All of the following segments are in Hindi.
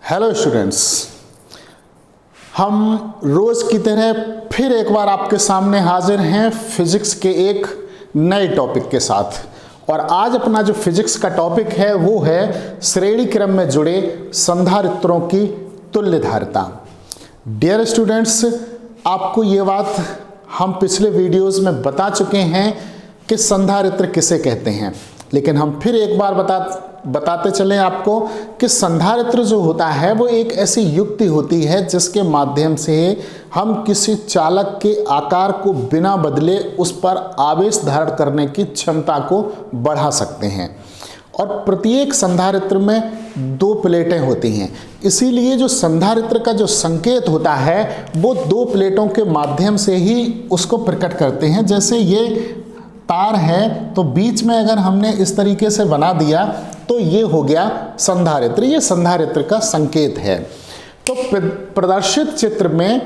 हेलो स्टूडेंट्स, हम रोज़ की तरह फिर एक बार आपके सामने हाजिर हैं फिजिक्स के एक नए टॉपिक के साथ। और आज अपना जो फिजिक्स का टॉपिक है वो है श्रेणी क्रम में जुड़े संधारित्रों की तुल्यधारिता। डियर स्टूडेंट्स, आपको ये बात हम पिछले वीडियोस में बता चुके हैं कि संधारित्र किसे कहते हैं, लेकिन हम फिर एक बार बताते चलें आपको कि संधारित्र जो होता है वो एक ऐसी युक्ति होती है जिसके माध्यम से हम किसी चालक के आकार को बिना बदले उस पर आवेश धारण करने की क्षमता को बढ़ा सकते हैं। और प्रत्येक संधारित्र में दो प्लेटें होती हैं, इसीलिए जो संधारित्र का जो संकेत होता है वो दो प्लेटों के माध्यम से ही उसको प्रकट करते हैं। जैसे ये तार है तो बीच में अगर हमने इस तरीके से बना दिया तो ये हो गया संधारित्र, ये संधारित्र का संकेत है। तो प्रदर्शित चित्र में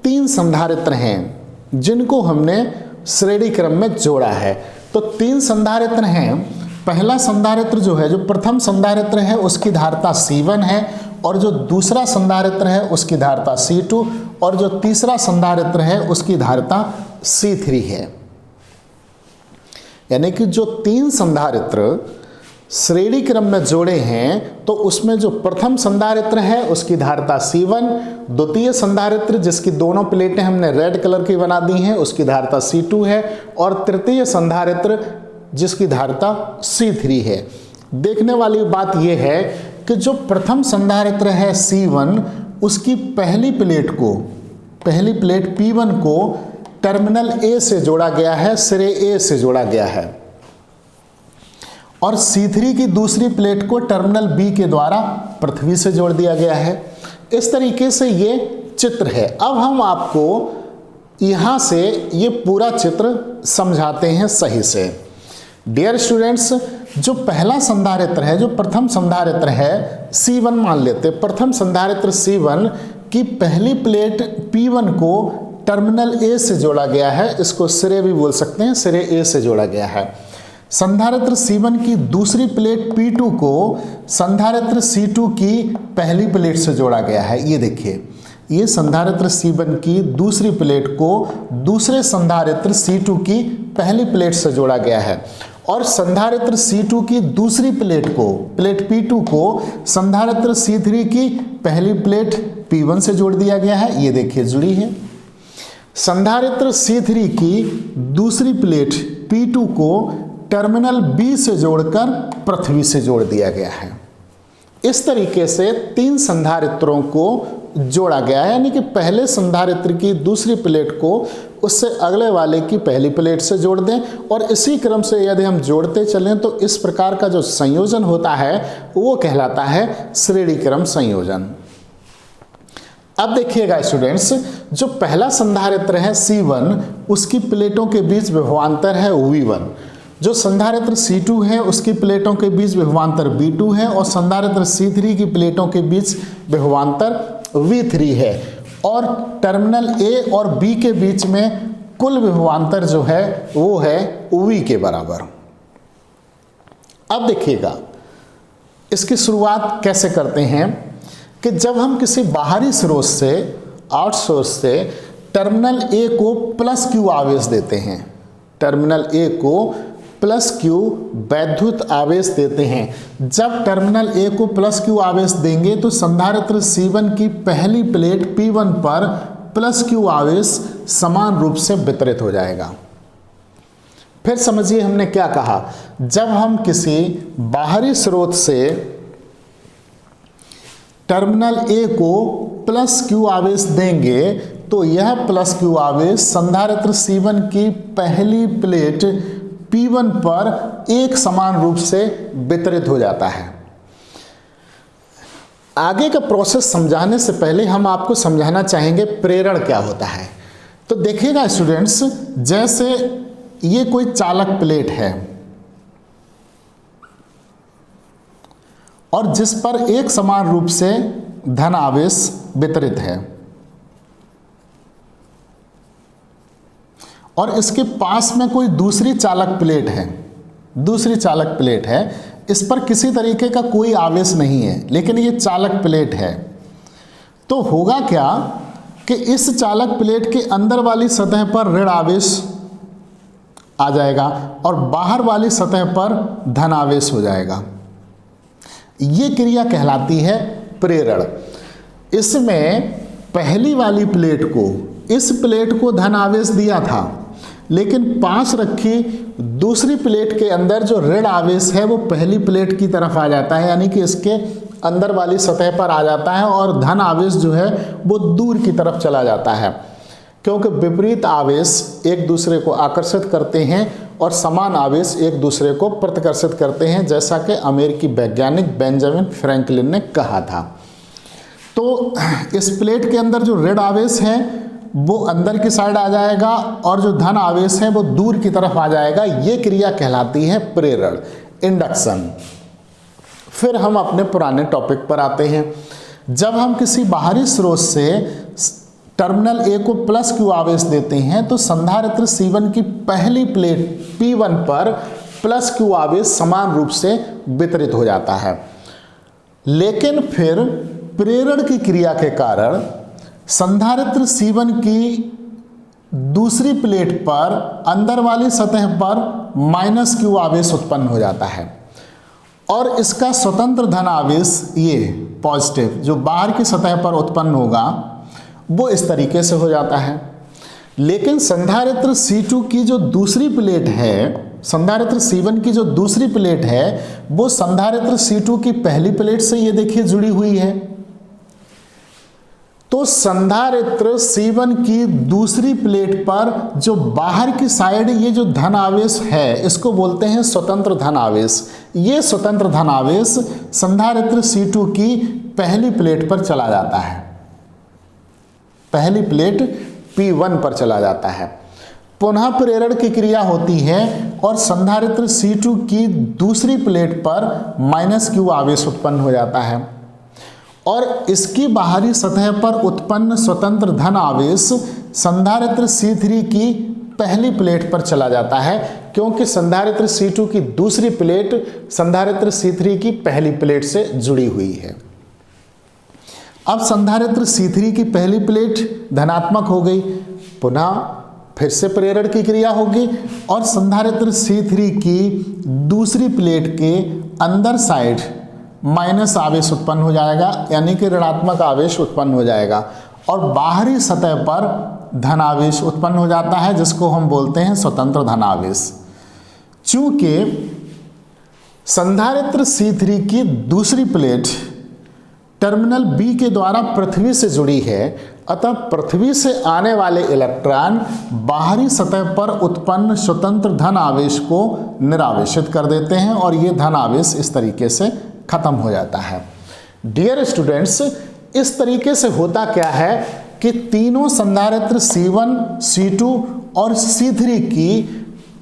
तीन संधारित्र हैं जिनको हमने श्रेणी क्रम में जोड़ा है। तो तीन संधारित्र हैं। पहला संधारित्र जो है, जो प्रथम संधारित्र है उसकी धारिता C1 है, और जो दूसरा संधारित्र है उसकी धारिता C2, और जो तीसरा संधारित्र है उसकी धारिता C3 है। यानी कि जो तीन संधारित्र श्रेणी क्रम में जोड़े हैं तो उसमें जो प्रथम संधारित्र है उसकी धारिता C1, द्वितीय संधारित्र जिसकी दोनों प्लेटें हमने रेड कलर की बना दी हैं उसकी धारिता C2 है, और तृतीय संधारित्र जिसकी धारिता C3 है। देखने वाली बात यह है कि जो प्रथम संधारित्र है C1 उसकी पहली प्लेट P1 को टर्मिनल A से जोड़ा गया है, सिरे A से जोड़ा गया है, और C3 की दूसरी प्लेट को टर्मिनल B के द्वारा पृथ्वी से जोड़ दिया गया है। इस तरीके से ये चित्र है। अब हम आपको यहाँ से ये पूरा चित्र समझाते हैं सही से। डियर स्टूडेंट्स, जो पहला संधारित्र है, जो प्रथम संधारित्र है C1 मान लेते, प्रथम संधारित्र C1 की पहली प्लेट P1 को टर्मिनल A से जोड़ा गया है, इसको सिरे भी बोल सकते हैं, सिरे A से जोड़ा गया है। संधारित्र C1 की दूसरी प्लेट P2 को संधारित्र C2 की पहली प्लेट से जोड़ा गया है। ये देखिए, ये संधारित्र C1 की दूसरी प्लेट को दूसरे संधारित्र C2 की पहली प्लेट से जोड़ा गया है, और संधारित्र C2 की दूसरी प्लेट P2 को संधारित्र C3 की पहली प्लेट P1 से जोड़ दिया गया है। ये देखिए जुड़ी है। संधारित्र C3 की दूसरी प्लेट P2 को टर्मिनल B से जोड़कर पृथ्वी से जोड़ दिया गया है। इस तरीके से तीन संधारित्रों को जोड़ा गया है, यानी कि पहले संधारित्र की दूसरी प्लेट को उससे अगले वाले की पहली प्लेट से जोड़ दें, और इसी क्रम से यदि हम जोड़ते चलें तो इस प्रकार का जो संयोजन होता है वो कहलाता है श्रेणी क्रम संयोजन। अब देखिएगा स्टूडेंट्स, जो पहला संधारित्र है C1 उसकी प्लेटों के बीच विभवांतर है V1, जो संधारित्र C2 है उसकी प्लेटों के बीच विभवांतर V2 है, और संधारित्र C3 की प्लेटों के बीच विभवांतर V3 है, और टर्मिनल A और B के बीच में कुल विभवांतर जो है वो है V के बराबर। अब देखिएगा इसकी शुरुआत कैसे करते हैं कि जब हम किसी बाहरी स्रोत से, आउट सोर्स से टर्मिनल A को प्लस Q आवेश देते हैं, टर्मिनल A को प्लस Q वैद्युत आवेश देते हैं। जब टर्मिनल A को प्लस Q आवेश देंगे तो संधारित्र C1 की पहली प्लेट P1 पर प्लस Q आवेश समान रूप से वितरित हो जाएगा। फिर समझिए हमने क्या कहा, जब हम किसी बाहरी स्रोत से टर्मिनल A को प्लस Q आवेश देंगे तो यह प्लस Q आवेश संधारित्र C1 की पहली प्लेट P1 पर एक समान रूप से वितरित हो जाता है। आगे का प्रोसेस समझाने से पहले हम आपको समझाना चाहेंगे प्रेरण क्या होता है। तो देखिएगा स्टूडेंट्स, जैसे ये कोई चालक प्लेट है और जिस पर एक समान रूप से धन आवेश वितरित है, और इसके पास में कोई दूसरी चालक प्लेट है, इस पर किसी तरीके का कोई आवेश नहीं है, लेकिन ये चालक प्लेट है। तो होगा क्या कि इस चालक प्लेट के अंदर वाली सतह पर ऋण आवेश आ जाएगा और बाहर वाली सतह पर धन आवेश हो जाएगा। ये क्रिया कहलाती है प्रेरण। इसमें पहली वाली प्लेट को, इस प्लेट को धन आवेश दिया था, लेकिन पास रखी दूसरी प्लेट के अंदर जो ऋण आवेश है वो पहली प्लेट की तरफ आ जाता है, यानी कि इसके अंदर वाली सतह पर आ जाता है और धन आवेश जो है वो दूर की तरफ चला जाता है, क्योंकि विपरीत आवेश एक दूसरे को आकर्षित करते हैं और समान आवेश एक दूसरे को प्रतिकर्षित करते हैं, जैसा कि अमेरिकी वैज्ञानिक बेंजामिन फ्रैंकलिन ने कहा था। तो इस प्लेट के अंदर जो ऋण आवेश है वो अंदर की साइड आ जाएगा और जो धन आवेश है वो दूर की तरफ आ जाएगा। ये क्रिया कहलाती है प्रेरण, इंडक्शन। फिर हम अपने पुराने टॉपिक पर आते हैं। जब हम किसी बाहरी स्रोत से टर्मिनल ए को प्लस क्यू आवेश देते हैं तो संधारित्र C1 की पहली प्लेट P1 पर प्लस क्यू आवेश समान रूप से वितरित हो जाता है, लेकिन फिर प्रेरण की क्रिया के कारण संधारित्र C1 की दूसरी प्लेट पर अंदर वाली सतह पर माइनस क्यू आवेश उत्पन्न हो जाता है और इसका स्वतंत्र धन आवेश, ये पॉजिटिव जो बाहर की सतह पर उत्पन्न होगा, वो इस तरीके से हो जाता है। लेकिन संधारित्र C2 की जो दूसरी प्लेट है, संधारित्र C1 की जो दूसरी प्लेट है वो संधारित्र C2 की पहली प्लेट से, ये देखिए, जुड़ी हुई है। तो संधारित्र C1 की दूसरी प्लेट पर जो बाहर की साइड ये जो धन आवेश है इसको बोलते हैं स्वतंत्र धन आवेश। ये स्वतंत्र धन आवेश संधारित्र C2 की पहली प्लेट पर चला जाता है, पहली प्लेट P1 पर चला जाता है। पुनः प्रेरण की क्रिया होती है और संधारित्र C2 की दूसरी प्लेट पर माइनस क्यू आवेश उत्पन्न हो जाता है और इसकी बाहरी सतह पर उत्पन्न स्वतंत्र धन आवेश संधारित्र C3 की पहली प्लेट पर चला जाता है, क्योंकि संधारित्र C2 की दूसरी प्लेट संधारित्र C3 की पहली प्लेट से जुड़ी हुई है। अब संधारित्र C3 की पहली प्लेट धनात्मक हो गई, पुनः फिर से प्रेरण की क्रिया होगी और संधारित्र C3 की दूसरी प्लेट के अंदर साइड माइनस आवेश उत्पन्न हो जाएगा, यानी कि ऋणात्मक आवेश उत्पन्न हो जाएगा और बाहरी सतह पर धन आवेश उत्पन्न हो जाता है, जिसको हम बोलते हैं स्वतंत्र धन आवेश। चूंकि संधारित्र C3 की दूसरी प्लेट टर्मिनल B के द्वारा पृथ्वी से जुड़ी है, अतः पृथ्वी से आने वाले इलेक्ट्रॉन बाहरी सतह पर उत्पन्न स्वतंत्र धन आवेश को निरावेशित कर देते हैं और ये धन आवेश इस तरीके से खत्म हो जाता है। डियर स्टूडेंट्स, इस तरीके से होता क्या है कि तीनों संधारित्र C1, C2 और C3 की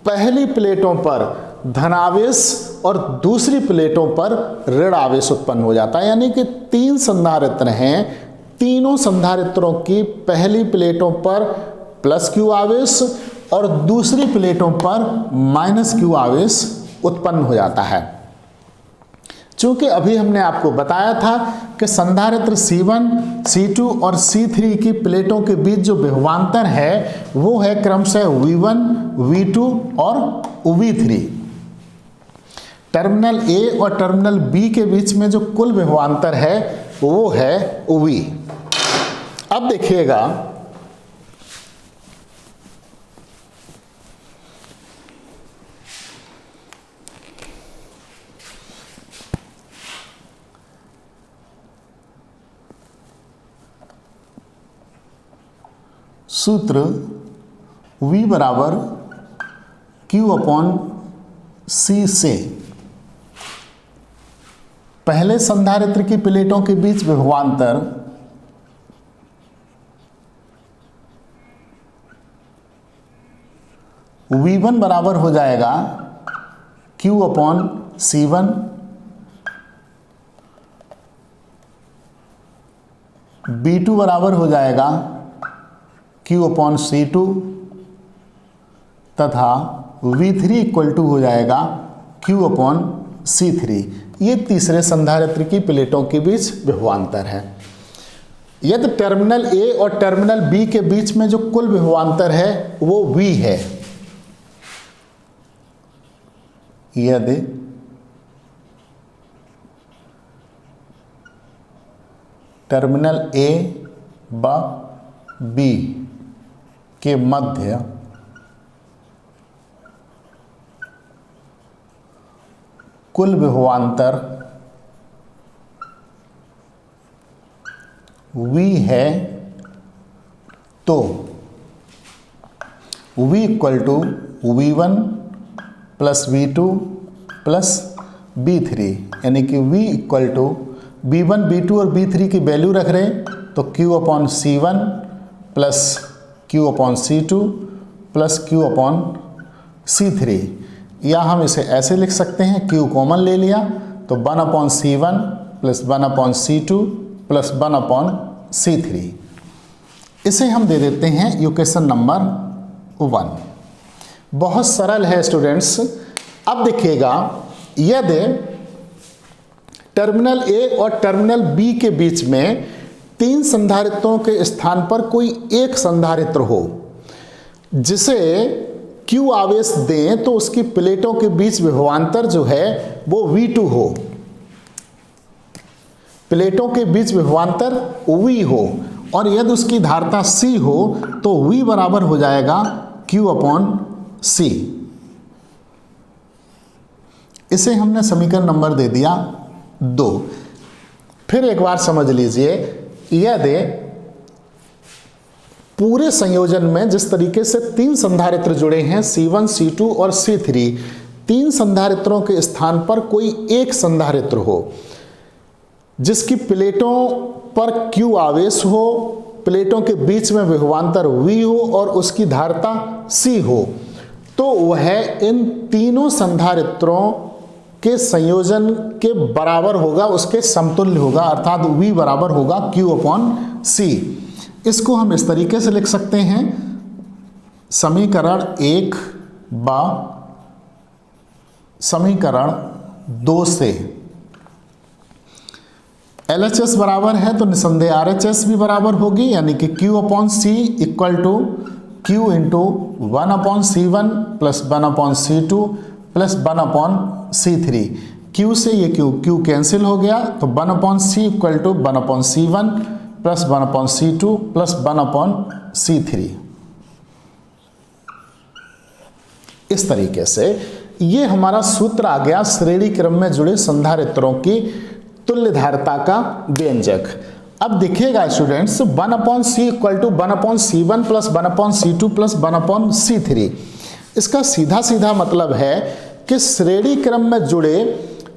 पहली प्लेटों पर धनावेश और दूसरी प्लेटों पर ऋण आवेश उत्पन्न हो जाता है, यानी कि तीन संधारित्र हैं, तीनों संधारित्रों की पहली प्लेटों पर प्लस क्यू आवेश और दूसरी प्लेटों पर माइनस क्यू आवेश उत्पन्न हो जाता है। चूंकि अभी हमने आपको बताया था कि संधारित्र C1, C2 और C3 की प्लेटों के बीच जो विभवांतर है वो है क्रमशः V1, V2 और V3। टर्मिनल A और टर्मिनल B के बीच में जो कुल विभवांतर है वो है V। अब देखिएगा, सूत्र V बराबर Q/C से पहले संधारित्र की प्लेटों के बीच विभवांतर V1 बराबर हो जाएगा Q/C1, B2 बराबर हो जाएगा Q/C2 तथा V3 इक्वल टू हो जाएगा Q/C3। C3। ये तीसरे संधारित्र की प्लेटों के बीच विभवांतर है। यदि टर्मिनल A और टर्मिनल B के बीच में जो कुल विभवांतर है वो V है, यदि टर्मिनल A व B के मध्य कुल विभवांतर V है, तो V equal to V1 plus V2 plus B3, यानी कि V equal to B1, B2 और B3 की वैल्यू रख रहे हैं तो Q upon C1 plus Q upon C2 plus Q upon C3, या हम इसे ऐसे लिख सकते हैं, Q कॉमन ले लिया तो 1 upon C1 plus 1 upon C2 plus 1 upon C3। इसे हम दे देते हैं इक्वेशन नंबर 1। बहुत सरल है स्टूडेंट्स। अब देखिएगा, यदि टर्मिनल A और टर्मिनल B के बीच में 3 संधारित्रों के स्थान पर कोई एक संधारित्र हो जिसे Q आवेश दें, तो उसकी प्लेटों के बीच विभवांतर जो है वो V2 हो, प्लेटों के बीच विभवांतर V हो, और यदि उसकी धारता C हो तो V बराबर हो जाएगा Q अपॉन C। इसे हमने समीकरण नंबर दे दिया 2। फिर एक बार समझ लीजिए, यदि पूरे संयोजन में जिस तरीके से 3 संधारित्र जुड़े हैं C1, C2 और C3, 3 संधारित्रों के स्थान पर कोई एक संधारित्र हो जिसकी प्लेटों पर Q आवेश हो, प्लेटों के बीच में विभवांतर V हो और उसकी धारता C हो, तो वह इन तीनों संधारित्रों के संयोजन के बराबर होगा, उसके समतुल्य होगा, अर्थात V बराबर होगा Q अपॉन C। इसको हम इस तरीके से लिख सकते हैं, समीकरण 1 व समीकरण 2 से LHS बराबर है तो निसंदेह RHS भी बराबर होगी, यानी कि Q upon C equal to Q into 1 upon C1 plus 1 upon C2 plus 1 upon C3। Q से ये Q कैंसिल हो गया तो 1 upon C equal to 1 upon C1 plus 1 upon C2 plus 1 upon C3। इस तरीके से ये हमारा सूत्र आ गया श्रेणी क्रम में जुड़े संधारित्रों की तुल्य धारिता का व्यंजक। अब देखिएगा students, 1 upon C equal to 1 upon C1 plus 1 upon C2 plus 1 upon C3। इसका सीधा सीधा मतलब है कि श्रेणी क्रम में जुड़े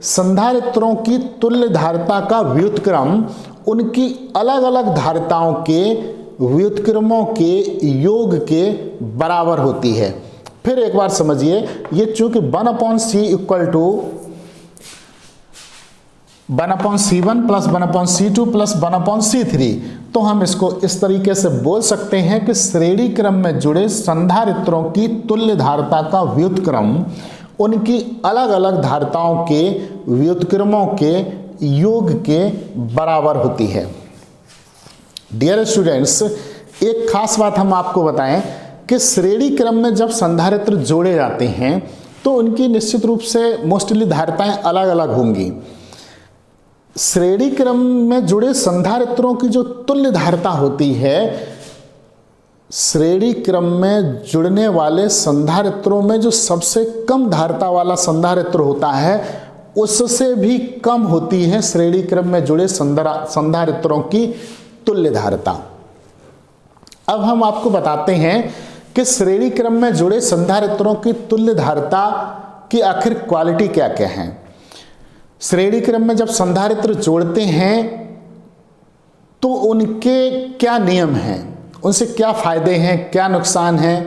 संधारित्रों की तुल्य धारिता का व्युत्क्रम उनकी अलग अलग धारिताओं के व्युत्क्रमों के योग के बराबर होती है। फिर एक बार समझिए, ये चूंकि 1 upon C equal to 1 upon C1 plus 1 upon C2 plus 1 upon C3, तो हम इसको इस तरीके से बोल सकते हैं कि श्रेणी क्रम में जुड़े संधारित्रों की तुल्य धारिता का व्युत्क्रम उनकी अलग अलग धारिताओं के व्युत्क्रमों के योग के बराबर होती है। डियर स्टूडेंट्स, एक खास बात हम आपको बताएं कि श्रेणी क्रम में जब संधारित्र जोड़े जाते हैं तो उनकी निश्चित रूप से मोस्टली धारिताएं अलग अलग होंगी। श्रेणी क्रम में जुड़े संधारित्रों की जो तुल्य धारिता होती है, श्रेणी क्रम में जुड़ने वाले संधारित्रों में जो सबसे कम धारिता वाला संधारित्र होता है उससे भी कम होती है श्रेणी क्रम में जुड़े संधारित्रों की तुल्य धारिता। अब हम आपको बताते हैं कि श्रेणी क्रम में जुड़े संधारित्रों की तुल्य धारिता की आखिर क्वालिटी क्या क्या है। श्रेणी क्रम में जब संधारित्र जोड़ते हैं तो उनके क्या नियम हैं, उनसे क्या फायदे हैं, क्या नुकसान हैं,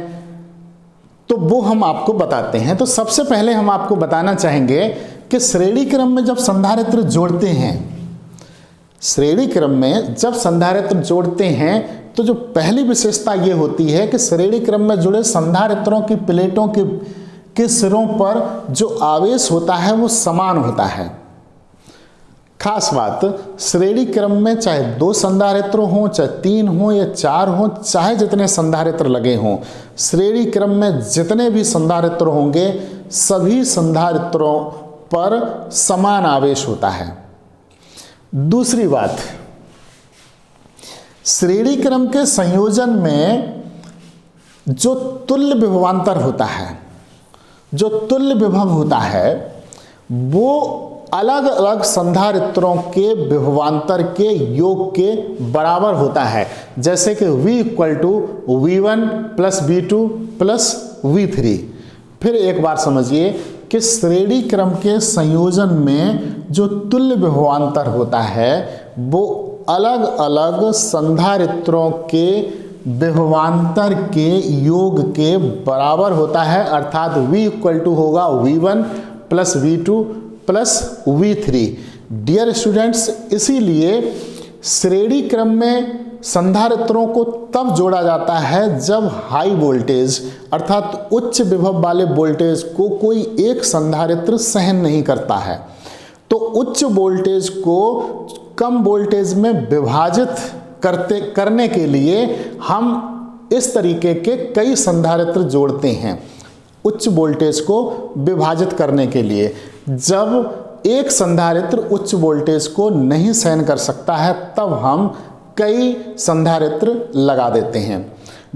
तो वो हम आपको बताते हैं। तो सबसे पहले हम आपको बताना चाहेंगे कि श्रेणी क्रम में जब संधारित्र जोड़ते हैं, श्रेणी क्रम में जब संधारित्र जोड़ते हैं तो जो पहली विशेषता ये होती है कि श्रेणी क्रम में जुड़े संधारित्रों की प्लेटों के के सिरों पर जो आवेश होता है वो समान होता है। खास बात, श्रेणी क्रम में चाहे 2 संधारित्र हों, चाहे 3 हों या 4 हों, चाहे जितने संधारित्र लगे हों, श्रेणी क्रम में जितने भी संधारित्र होंगे सभी संधारित्रों पर समान आवेश होता है। दूसरी बात, श्रेणी क्रम के संयोजन में जो तुल्य विभवांतर होता है, जो तुल्य विभव होता है, वो अलग अलग संधारित्रों के विभवांतर के योग के बराबर होता है। जैसे कि V = V1 + V2 + V3। फिर एक बार समझिए कि श्रेणी क्रम के संयोजन में जो तुल्य विभवांतर होता है वो अलग अलग संधारित्रों के विभवांतर के योग के बराबर होता है, अर्थात V = होगा V1 + V2 + V3। Dear students, इसीलिए श्रेणी क्रम में संधारित्रों को तब जोड़ा जाता है जब हाई वोल्टेज अर्थात उच्च विभव वाले वोल्टेज को कोई एक संधारित्र सहन नहीं करता है। तो उच्च वोल्टेज को कम वोल्टेज में विभाजित करने के लिए हम इस तरीके के कई संधारित्र जोड़ते हैं। उच्च वोल्टेज को विभाजित करने के लिए जब एक संधारित्र उच्च वोल्टेज को नहीं सहन कर सकता है तब हम कई संधारित्र लगा देते हैं।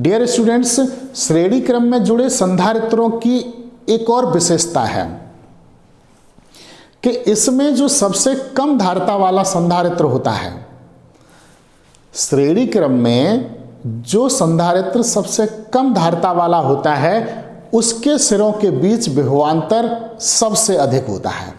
डियर स्टूडेंट्स, श्रेणी क्रम में जुड़े संधारित्रों की एक और विशेषता है कि इसमें जो सबसे कम धारिता वाला संधारित्र होता है, श्रेणी क्रम में जो संधारित्र सबसे कम धारिता वाला होता है उसके सिरों के बीच विभवांतर सबसे अधिक होता है।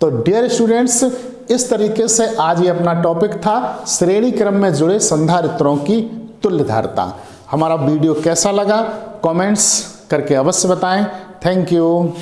तो डियर स्टूडेंट्स, इस तरीके से आज ये अपना टॉपिक था श्रेणी क्रम में जुड़े संधारित्रों की तुल्य धारिता। हमारा वीडियो कैसा लगा कमेंट्स करके अवश्य बताएं। Thank you.